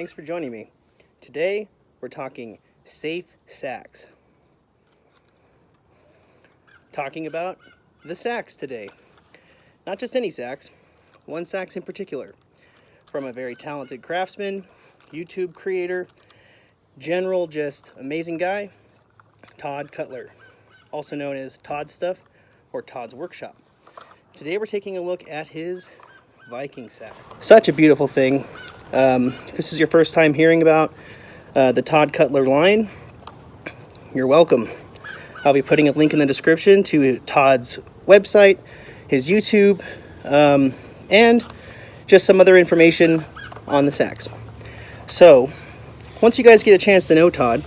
Thanks for joining me. Today we're talking safe sacks. Talking about the sacks today. Not just any sacks, one sacks in particular. From a very talented craftsman, YouTube creator, general just amazing guy, Tod Cutler, also known as Tod Stuff or Tod's Workshop. Today we're taking a look at his Viking sack. Such a beautiful thing. If this is your first time hearing about the Tod Cutler line, you're welcome. I'll be putting a link in the description to Tod's website, his YouTube, and just some other information on the sacks. So, once you guys get a chance to know Tod,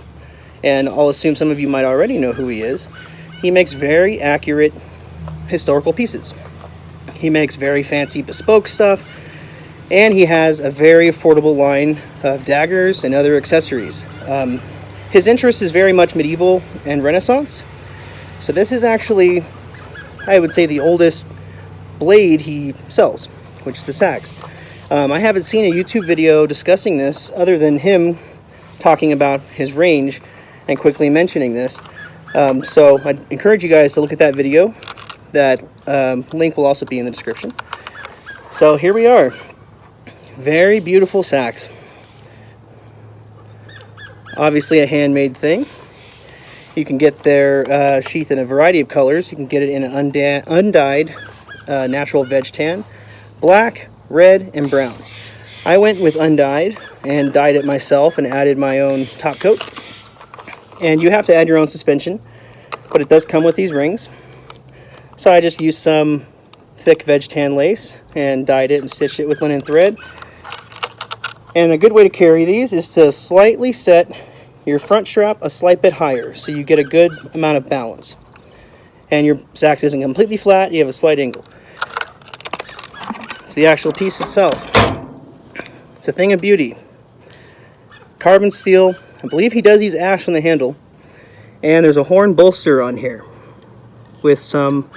and I'll assume some of you might already know who he is, he makes very accurate historical pieces. He makes very fancy bespoke stuff, and he has a very affordable line of daggers and other accessories. His interest is very much medieval and Renaissance. So this is actually, I would say, the oldest blade he sells, which is the sax. I haven't seen a YouTube video discussing this other than him talking about his range and quickly mentioning this. So I encourage you guys to look at that video. That link will also be in the description. So here we are. Very beautiful sacks. Obviously a handmade thing. You can get their sheath in a variety of colors. You can get it in an undyed natural veg tan, black, red, and brown. I went with undyed and dyed it myself and added my own top coat. And you have to add your own suspension, but it does come with these rings. So I just used some thick veg tan lace and dyed it and stitched it with linen thread. And a good way to carry these is to slightly set your front strap a slight bit higher so you get a good amount of balance. And your sax isn't completely flat, you have a slight angle. It's the actual piece itself. It's a thing of beauty. Carbon steel. I believe he does use ash on the handle. And there's a horn bolster on here with some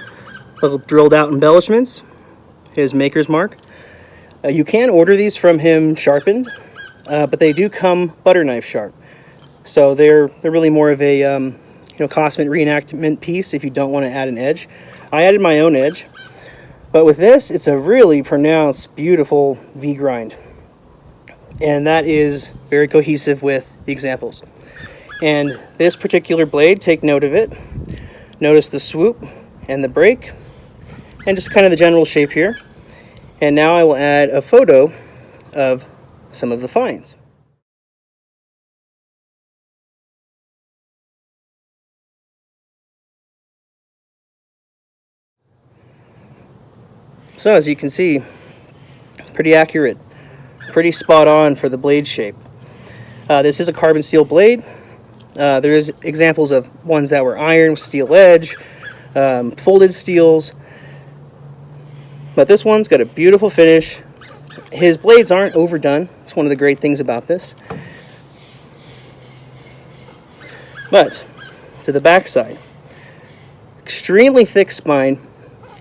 little drilled out embellishments, his maker's mark. You can order these from him sharpened, but they do come butter knife sharp. So they're really more of a cosmic reenactment piece if you don't want to add an edge. I added my own edge, but with this it's a really pronounced, beautiful V-grind. And that is very cohesive with the examples. And this particular blade, take note of it. Notice the swoop and the break, and just kind of the general shape here. And now I will add a photo of some of the finds. So as you can see, pretty accurate, pretty spot on for the blade shape. This is a carbon steel blade. There's examples of ones that were iron with steel edge, folded steels, but this one's got a beautiful finish. His blades aren't overdone. It's one of the great things about this. But to the back side, extremely thick spine,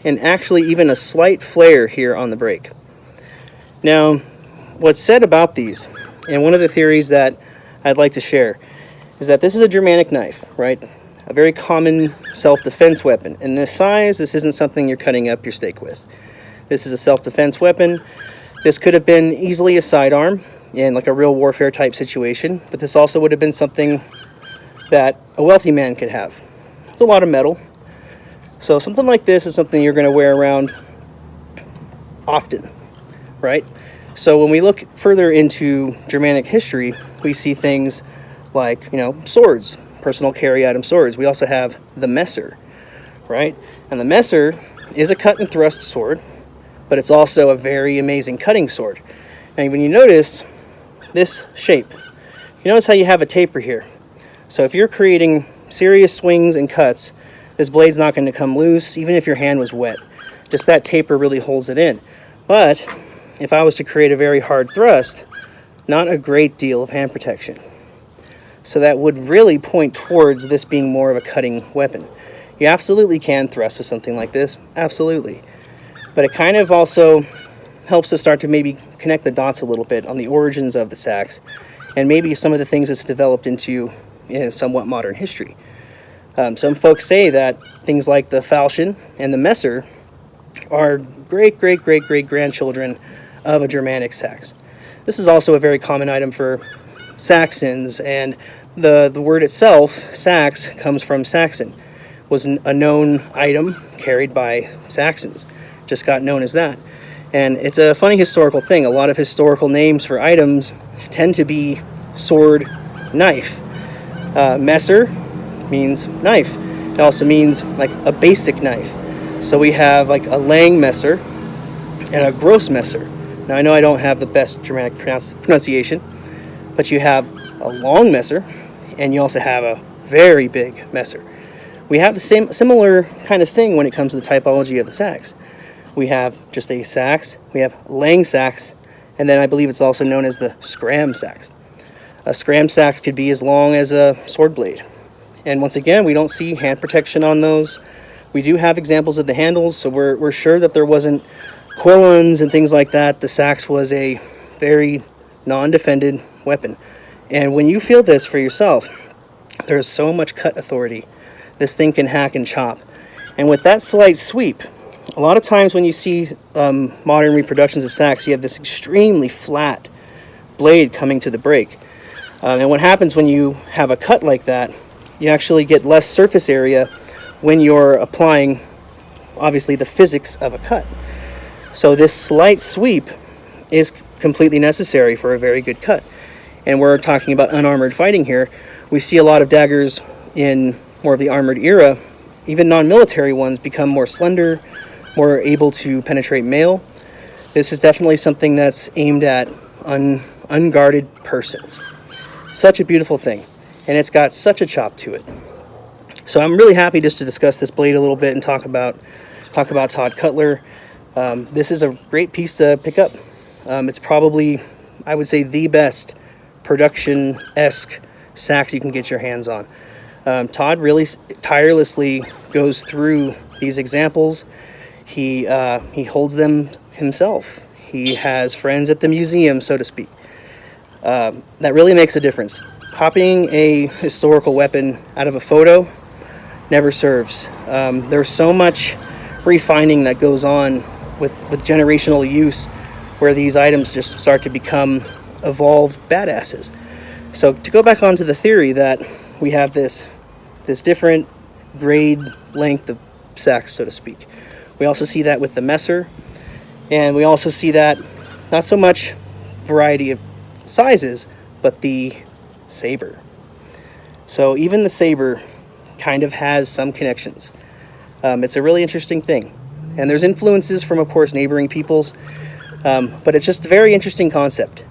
and actually even a slight flare here on the break. Now, what's said about these, and one of the theories that I'd like to share, is that this is a Germanic knife, right? A very common self-defense weapon. In this size, this isn't something you're cutting up your steak with. This is a self-defense weapon. This could have been easily a sidearm in like a real warfare type situation, but this also would have been something that a wealthy man could have. It's a lot of metal. So something like this is something you're going to wear around often, right? So when we look further into Germanic history, we see things like, swords, personal carry item swords. We also have the messer, right? And the messer is a cut and thrust sword, but it's also a very amazing cutting sword. And when you notice this shape, you notice how you have a taper here. So if you're creating serious swings and cuts, this blade's not going to come loose, even if your hand was wet. Just that taper really holds it in. But if I was to create a very hard thrust, not a great deal of hand protection. So that would really point towards this being more of a cutting weapon. You absolutely can thrust with something like this, absolutely. But it kind of also helps to start to maybe connect the dots a little bit on the origins of the sax, and maybe some of the things it's developed into in somewhat modern history. Some folks say that things like the falchion and the messer are great-great-great-great-grandchildren of a Germanic sax. This is also a very common item for Saxons, and the word itself, sax, comes from Saxon. Was a known item carried by Saxons, just got known as that. And it's a funny historical thing. A lot of historical names for items tend to be sword, knife. Messer means knife. It also means like a basic knife. So we have like a lang messer and a gross messer. Now I know I don't have the best Germanic pronunciation, but you have a long messer and you also have a very big messer. We have the similar kind of thing when it comes to the typology of the sax. We have just a sax, we have Langseax, and then I believe it's also known as the scram sax. A scram sax could be as long as a sword blade. And once again, we don't see hand protection on those. We do have examples of the handles, so we're sure that there wasn't quillons and things like that. The sax was a very non-defended weapon. And when you feel this for yourself, there's so much cut authority. This thing can hack and chop. And with that slight sweep, a lot of times when you see modern reproductions of sax, you have this extremely flat blade coming to the break. And what happens when you have a cut like that, you actually get less surface area when you're applying, obviously, the physics of a cut. So this slight sweep is completely necessary for a very good cut. And we're talking about unarmored fighting here. We see a lot of daggers in more of the armored era. Even non-military ones become more slender, more able to penetrate mail. This is definitely something that's aimed at unguarded persons. Such a beautiful thing, and it's got such a chop to it. So I'm really happy just to discuss this blade a little bit and talk about Tod Cutler. This is a great piece to pick up. It's probably, I would say, the best production-esque sax you can get your hands on. Tod really tirelessly goes through these examples. He holds them himself. He has friends at the museum, so to speak. That really makes a difference. Copying a historical weapon out of a photo never serves. There's so much refining that goes on with generational use where these items just start to become evolved badasses. So to go back onto the theory that we have this different grade length of sax, so to speak. We also see that with the messer, and we also see that not so much variety of sizes, but the saber. So even the saber kind of has some connections. It's a really interesting thing. And there's influences from, of course, neighboring peoples, but it's just a very interesting concept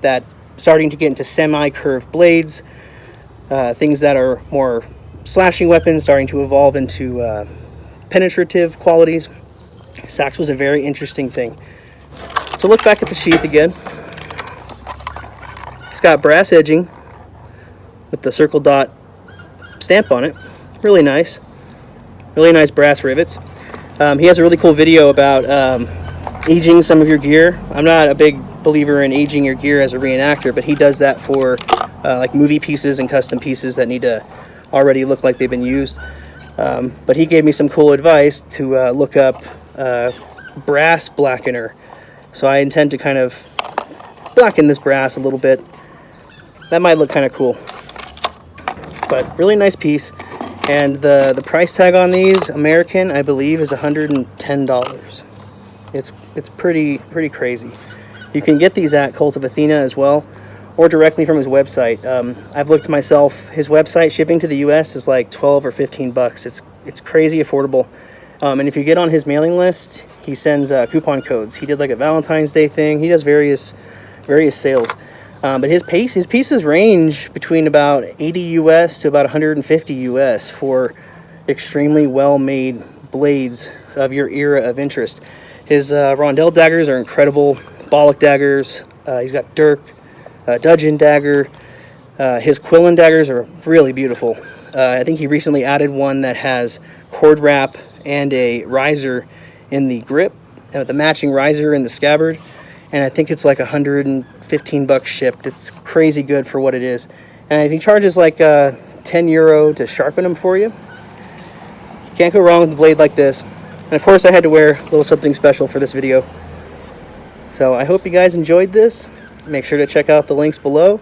that starting to get into semi-curved blades, things that are more slashing weapons starting to evolve into penetrative qualities. Sax was a very interesting thing. So look back at the sheath again. It's got brass edging with the circle dot stamp on it. Really nice brass rivets. He has a really cool video about aging some of your gear. I'm not a big believer in aging your gear as a reenactor, but he does that for like movie pieces and custom pieces that need to already look like they've been used. But he gave me some cool advice to look up brass blackener. So I intend to kind of blacken this brass a little bit. That might look kind of cool. But really nice piece. And the price tag on these, American, I believe, is $110. It's pretty crazy. You can get these at Cult of Athena as well, or directly from his website. I've looked myself. His website shipping to the U.S. is like $12 or $15. It's crazy affordable. And if you get on his mailing list, he sends coupon codes. He did like a Valentine's Day thing. He does various sales. But his pieces range between about 80 US to about 150 US for extremely well-made blades of your era of interest. His rondelle daggers are incredible. Bollock daggers. He's got dirk, dudgeon dagger. His quillin daggers are really beautiful. I think he recently added one that has cord wrap and a riser in the grip, and the matching riser in the scabbard. and I think it's like 115 bucks shipped. It's crazy good for what it is, and he charges like 10 euro to sharpen them for you. Can't go wrong with a blade like this. And of course I had to wear a little something special for this video. So I hope you guys enjoyed this. Make sure to check out the links below,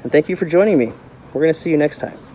and thank you for joining me. We're going to see you next time.